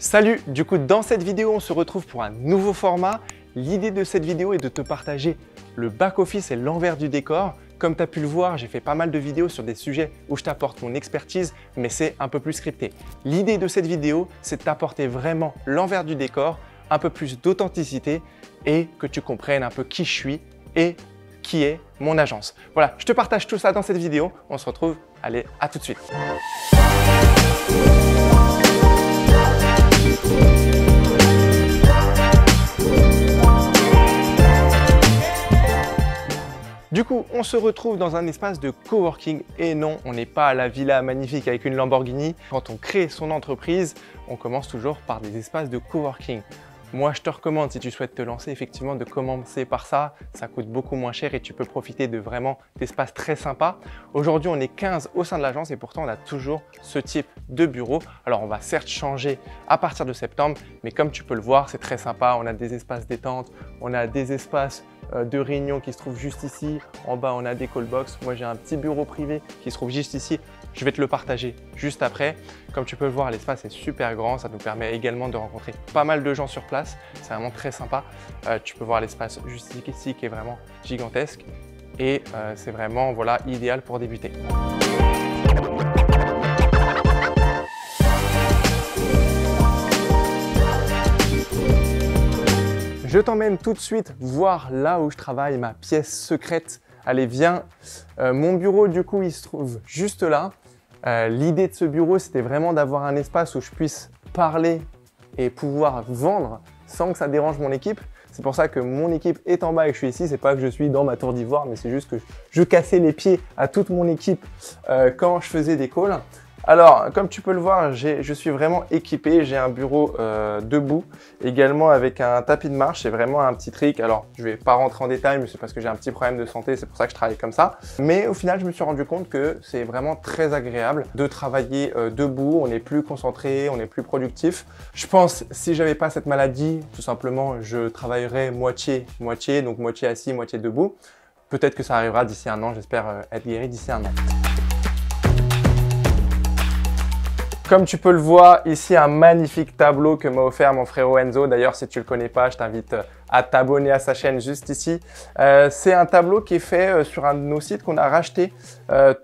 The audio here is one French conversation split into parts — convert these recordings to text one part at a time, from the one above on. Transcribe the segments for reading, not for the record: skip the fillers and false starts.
Salut, du coup dans cette vidéo on se retrouve pour un nouveau format. L'idée de cette vidéo est de te partager le back-office et l'envers du décor. Comme tu as pu le voir, j'ai fait pas mal de vidéos sur des sujets où je t'apporte mon expertise, mais c'est un peu plus scripté. L'idée de cette vidéo, c'est de t'apporter vraiment l'envers du décor, un peu plus d'authenticité et que tu comprennes un peu qui je suis et qui est mon agence. Voilà, je te partage tout ça dans cette vidéo. On se retrouve, allez, à tout de suite. Du coup, on se retrouve dans un espace de coworking et non, on n'est pas à la villa magnifique avec une Lamborghini. Quand on crée son entreprise, on commence toujours par des espaces de coworking. Moi, je te recommande, si tu souhaites te lancer, effectivement, de commencer par ça. Ça coûte beaucoup moins cher et tu peux profiter de vraiment d'espaces très sympas. Aujourd'hui, on est 15 au sein de l'agence et pourtant, on a toujours ce type de bureau. Alors, on va certes changer à partir de septembre, mais comme tu peux le voir, c'est très sympa. On a des espaces détente, on a des espaces de réunion qui se trouvent juste ici. En bas, on a des call box. Moi, j'ai un petit bureau privé qui se trouve juste ici. Je vais te le partager juste après. Comme tu peux le voir, l'espace est super grand. Ça nous permet également de rencontrer pas mal de gens sur place. C'est vraiment très sympa. Tu peux voir l'espace juste ici qui est vraiment gigantesque. Et c'est vraiment voilà, idéal pour débuter. Je t'emmène tout de suite voir là où je travaille, ma pièce secrète. Allez, viens. Mon bureau, du coup, il se trouve juste là. L'idée de ce bureau, c'était vraiment d'avoir un espace où je puisse parler et pouvoir vendre sans que ça dérange mon équipe. C'est pour ça que mon équipe est en bas et que je suis ici. C'est pas que je suis dans ma tour d'ivoire, mais c'est juste que je cassais les pieds à toute mon équipe quand je faisais des calls. Alors, comme tu peux le voir, je suis vraiment équipé. J'ai un bureau debout, également avec un tapis de marche. C'est vraiment un petit trick. Alors, je ne vais pas rentrer en détail, mais c'est parce que j'ai un petit problème de santé. C'est pour ça que je travaille comme ça. Mais au final, je me suis rendu compte que c'est vraiment très agréable de travailler debout. On est plus concentré, on est plus productif. Je pense, si j'avais pas cette maladie, tout simplement, je travaillerais moitié-moitié, donc moitié assis, moitié debout. Peut-être que ça arrivera d'ici un an. J'espère être guéri d'ici un an. Comme tu peux le voir, ici un magnifique tableau que m'a offert mon frérot Enzo. D'ailleurs, si tu ne le connais pas, je t'invite à t'abonner à sa chaîne juste ici. C'est un tableau qui est fait sur un de nos sites qu'on a racheté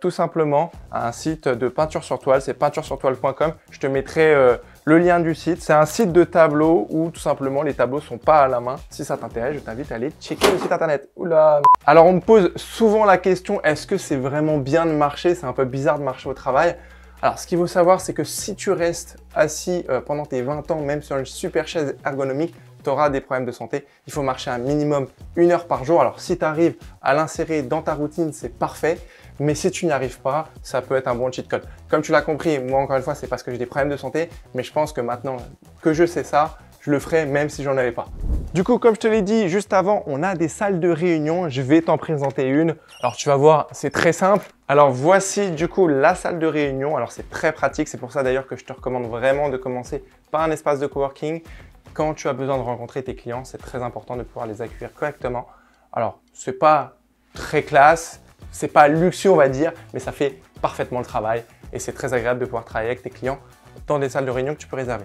tout simplement. Un site de peinture sur toile, c'est peinturesurtoile.com. Je te mettrai le lien du site. C'est un site de tableaux où tout simplement les tableaux ne sont pas à la main. Si ça t'intéresse, je t'invite à aller checker le site internet. Oula! Alors on me pose souvent la question, est-ce que c'est vraiment bien de marcher? C'est un peu bizarre de marcher au travail. Alors, ce qu'il faut savoir, c'est que si tu restes assis pendant tes 20 ans, même sur une super chaise ergonomique, tu auras des problèmes de santé. Il faut marcher un minimum 1 heure par jour. Alors, si tu arrives à l'insérer dans ta routine, c'est parfait. Mais si tu n'y arrives pas, ça peut être un bon cheat code. Comme tu l'as compris, moi, encore une fois, c'est parce que j'ai des problèmes de santé. Mais je pense que maintenant que je sais ça, je le ferai même si j'en avais pas. Du coup, comme je te l'ai dit juste avant, on a des salles de réunion. Je vais t'en présenter une. Alors, tu vas voir, c'est très simple. Alors, voici du coup la salle de réunion. Alors, c'est très pratique. C'est pour ça d'ailleurs que je te recommande vraiment de commencer par un espace de coworking. Quand tu as besoin de rencontrer tes clients, c'est très important de pouvoir les accueillir correctement. Alors, c'est pas très classe, c'est pas luxueux, on va dire, mais ça fait parfaitement le travail. Et c'est très agréable de pouvoir travailler avec tes clients dans des salles de réunion que tu peux réserver.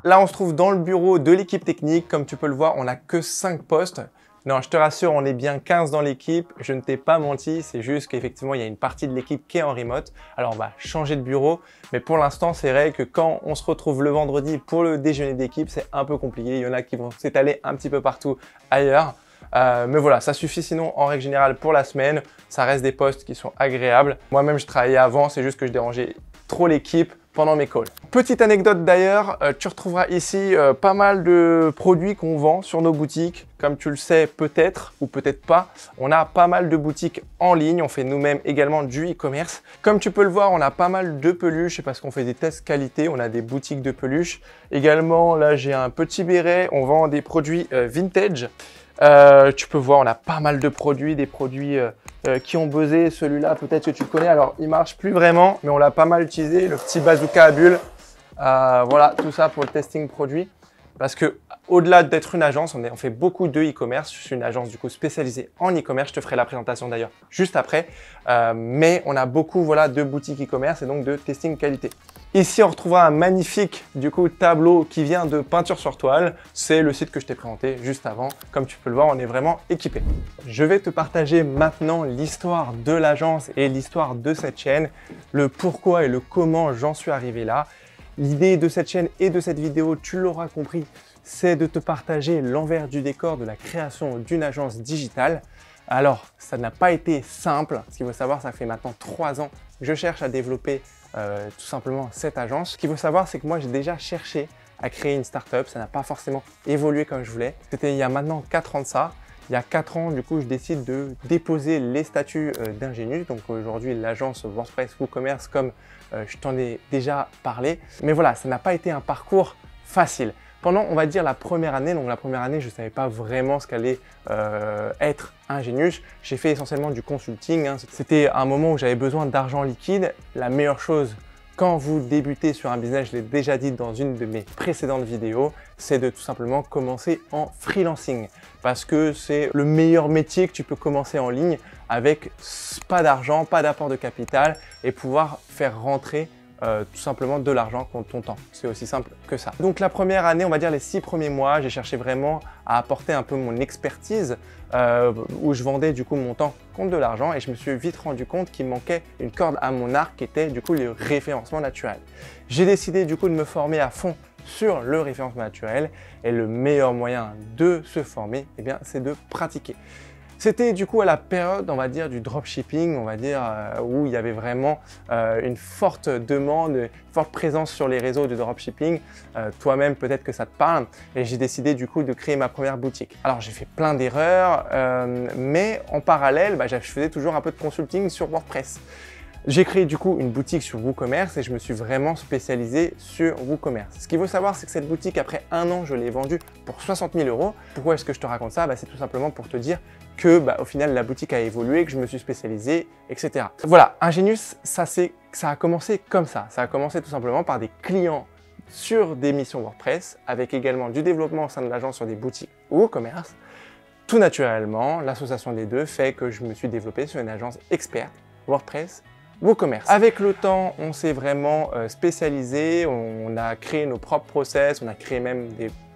Là, on se trouve dans le bureau de l'équipe technique. Comme tu peux le voir, on n'a que 5 postes. Non, je te rassure, on est bien 15 dans l'équipe. Je ne t'ai pas menti, c'est juste qu'effectivement, il y a une partie de l'équipe qui est en remote. Alors, on va changer de bureau. Mais pour l'instant, c'est vrai que quand on se retrouve le vendredi pour le déjeuner d'équipe, c'est un peu compliqué. Il y en a qui vont s'étaler un petit peu partout ailleurs. Mais voilà, ça suffit sinon en règle générale pour la semaine. Ça reste des postes qui sont agréables. Moi-même, je travaillais avant, c'est juste que je dérangeais trop l'équipe pendant mes calls. Petite anecdote d'ailleurs, tu retrouveras ici pas mal de produits qu'on vend sur nos boutiques. Comme tu le sais peut-être ou peut-être pas, on a pas mal de boutiques en ligne. On fait nous-mêmes également du e-commerce. Comme tu peux le voir, on a pas mal de peluches parce qu'on fait des tests qualité. On a des boutiques de peluches. Également, là, j'ai un petit béret. On vend des produits vintage. Tu peux voir, on a pas mal de produits, des produits qui ont buzzé. Celui-là, peut-être que tu le connais. Alors, il marche plus vraiment, mais on l'a pas mal utilisé. Le petit bazooka à bulles. Voilà, tout ça pour le testing produit. Parce que au-delà d'être une agence, on fait beaucoup de e-commerce. Je suis une agence du coup spécialisée en e-commerce. Je te ferai la présentation d'ailleurs juste après. Mais on a beaucoup de boutiques e-commerce et donc de testing qualité. Ici, on retrouvera un magnifique du coup tableau qui vient de Peinture sur Toile. C'est le site que je t'ai présenté juste avant. Comme tu peux le voir, on est vraiment équipé. Je vais te partager maintenant l'histoire de l'agence et l'histoire de cette chaîne, le pourquoi et le comment j'en suis arrivé là. L'idée de cette chaîne et de cette vidéo, tu l'auras compris, c'est de te partager l'envers du décor de la création d'une agence digitale. Alors, ça n'a pas été simple. Ce qu'il faut savoir, ça fait maintenant 3 ans que je cherche à développer tout simplement cette agence. Ce qu'il faut savoir, c'est que moi, j'ai déjà cherché à créer une startup. Ça n'a pas forcément évolué comme je voulais. C'était il y a maintenant 4 ans de ça. Il y a 4 ans, du coup, je décide de déposer les statuts d'Ingenius. Donc aujourd'hui, l'agence WordPress WooCommerce, comme je t'en ai déjà parlé. Mais voilà, ça n'a pas été un parcours facile. Pendant, on va dire, la première année, donc la première année, je ne savais pas vraiment ce qu'allait être Ingenius. J'ai fait essentiellement du consulting. C'était un moment où j'avais besoin d'argent liquide. La meilleure chose quand vous débutez sur un business, je l'ai déjà dit dans une de mes précédentes vidéos, c'est de tout simplement commencer en freelancing. Parce que c'est le meilleur métier que tu peux commencer en ligne avec pas d'argent, pas d'apport de capital et pouvoir faire rentrer tout simplement de l'argent contre ton temps. C'est aussi simple que ça. Donc la première année, on va dire les 6 premiers mois, j'ai cherché vraiment à apporter un peu mon expertise où je vendais du coup mon temps contre de l'argent et je me suis vite rendu compte qu'il manquait une corde à mon arc qui était du coup le référencement naturel. J'ai décidé du coup de me former à fond sur le référencement naturel et le meilleur moyen de se former, eh bien, c'est de pratiquer. C'était du coup à la période, on va dire, du dropshipping, on va dire, où il y avait vraiment une forte demande, une forte présence sur les réseaux du dropshipping. Toi-même, peut-être que ça te parle. Et j'ai décidé du coup de créer ma première boutique. Alors, j'ai fait plein d'erreurs, mais en parallèle, je faisais toujours un peu de consulting sur WordPress. J'ai créé du coup une boutique sur WooCommerce et je me suis vraiment spécialisé sur WooCommerce. Ce qu'il faut savoir, c'est que cette boutique, après 1 an, je l'ai vendue pour 60 000 €. Pourquoi est-ce que je te raconte ça? C'est tout simplement pour te dire que au final, la boutique a évolué, que je me suis spécialisé, etc. Voilà, Ingenius, ça a commencé comme ça. Ça a commencé tout simplement par des clients sur des missions WordPress, avec également du développement au sein de l'agence sur des boutiques WooCommerce. Tout naturellement, l'association des deux fait que je me suis développé sur une agence experte WordPress WooCommerce. Avec le temps, on s'est vraiment spécialisé, on a créé nos propres process, on a créé même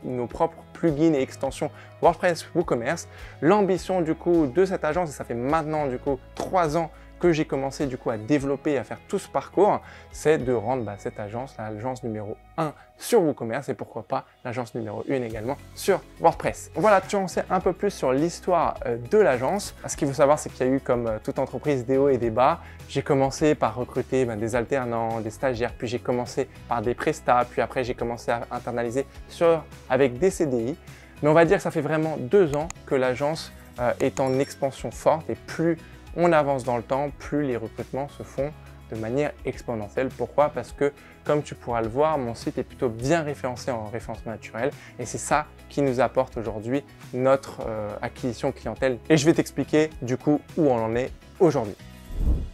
nos propres plugins et extensions WordPress WooCommerce. L'ambition du coup de cette agence, et ça fait maintenant du coup 3 ans que j'ai commencé du coup à développer et à faire tout ce parcours, c'est de rendre cette agence l'agence numéro 1 sur WooCommerce et pourquoi pas l'agence numéro 1 également sur WordPress. Voilà, tu en sais un peu plus sur l'histoire de l'agence. Ce qu'il faut savoir, c'est qu'il y a eu, comme toute entreprise, des hauts et des bas. J'ai commencé par recruter des alternants, des stagiaires, puis j'ai commencé par des prestats, puis après j'ai commencé à internaliser avec des CDI. Mais on va dire que ça fait vraiment 2 ans que l'agence est en expansion forte et plus on avance dans le temps, plus les recrutements se font de manière exponentielle. Pourquoi? Parce que, comme tu pourras le voir, mon site est plutôt bien référencé en référencement naturel et c'est ça qui nous apporte aujourd'hui notre acquisition clientèle. Et je vais t'expliquer du coup où on en est aujourd'hui.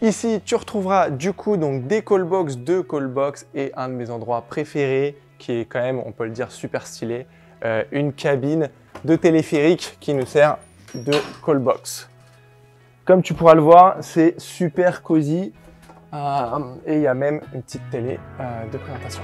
Ici, tu retrouveras du coup donc des callbox, 2 callbox et un de mes endroits préférés qui est quand même, on peut le dire, super stylé, une cabine de téléphérique qui nous sert de callbox. Comme tu pourras le voir, c'est super cosy et il y a même une petite télé de présentation.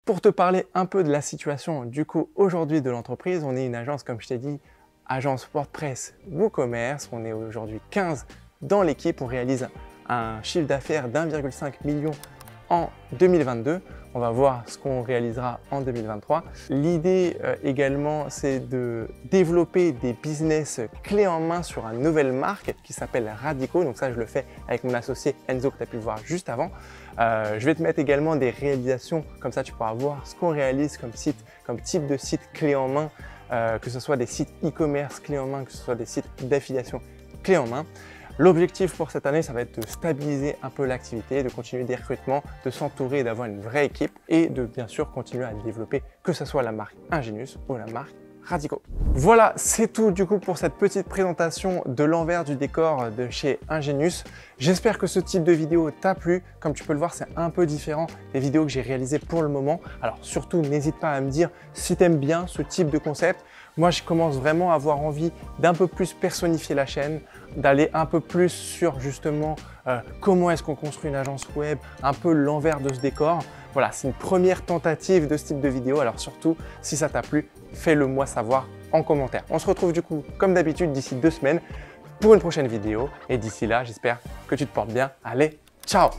Pour te parler un peu de la situation du coup aujourd'hui de l'entreprise, on est une agence, comme je t'ai dit, agence WordPress WooCommerce. On est aujourd'hui 15 dans l'équipe, on réalise un chiffre d'affaires d'1,5 million en 2022. On va voir ce qu'on réalisera en 2023. L'idée également, c'est de développer des business clés en main sur une nouvelle marque qui s'appelle Radico. Donc ça, je le fais avec mon associé Enzo que tu as pu le voir juste avant. Je vais te mettre également des réalisations, comme ça tu pourras voir ce qu'on réalise comme type de site clé en main, que ce soit des sites e-commerce clé en main, que ce soit des sites d'affiliation clé en main. L'objectif pour cette année, ça va être de stabiliser un peu l'activité, de continuer des recrutements, de s'entourer et d'avoir une vraie équipe et de bien sûr continuer à développer que ce soit la marque Ingenius ou la marque radicaux. Voilà, c'est tout du coup pour cette petite présentation de l'envers du décor de chez Ingenius. J'espère que ce type de vidéo t'a plu. Comme tu peux le voir, c'est un peu différent des vidéos que j'ai réalisées pour le moment. Alors surtout, n'hésite pas à me dire si tu aimes bien ce type de concept. Moi, je commence vraiment à avoir envie d'un peu plus personnifier la chaîne, d'aller un peu plus sur justement comment est-ce qu'on construit une agence web, un peu l'envers de ce décor. Voilà, c'est une première tentative de ce type de vidéo. Alors surtout, si ça t'a plu, fais-le moi savoir en commentaire. On se retrouve du coup, comme d'habitude, d'ici 2 semaines pour une prochaine vidéo. Et d'ici là, j'espère que tu te portes bien. Allez, ciao!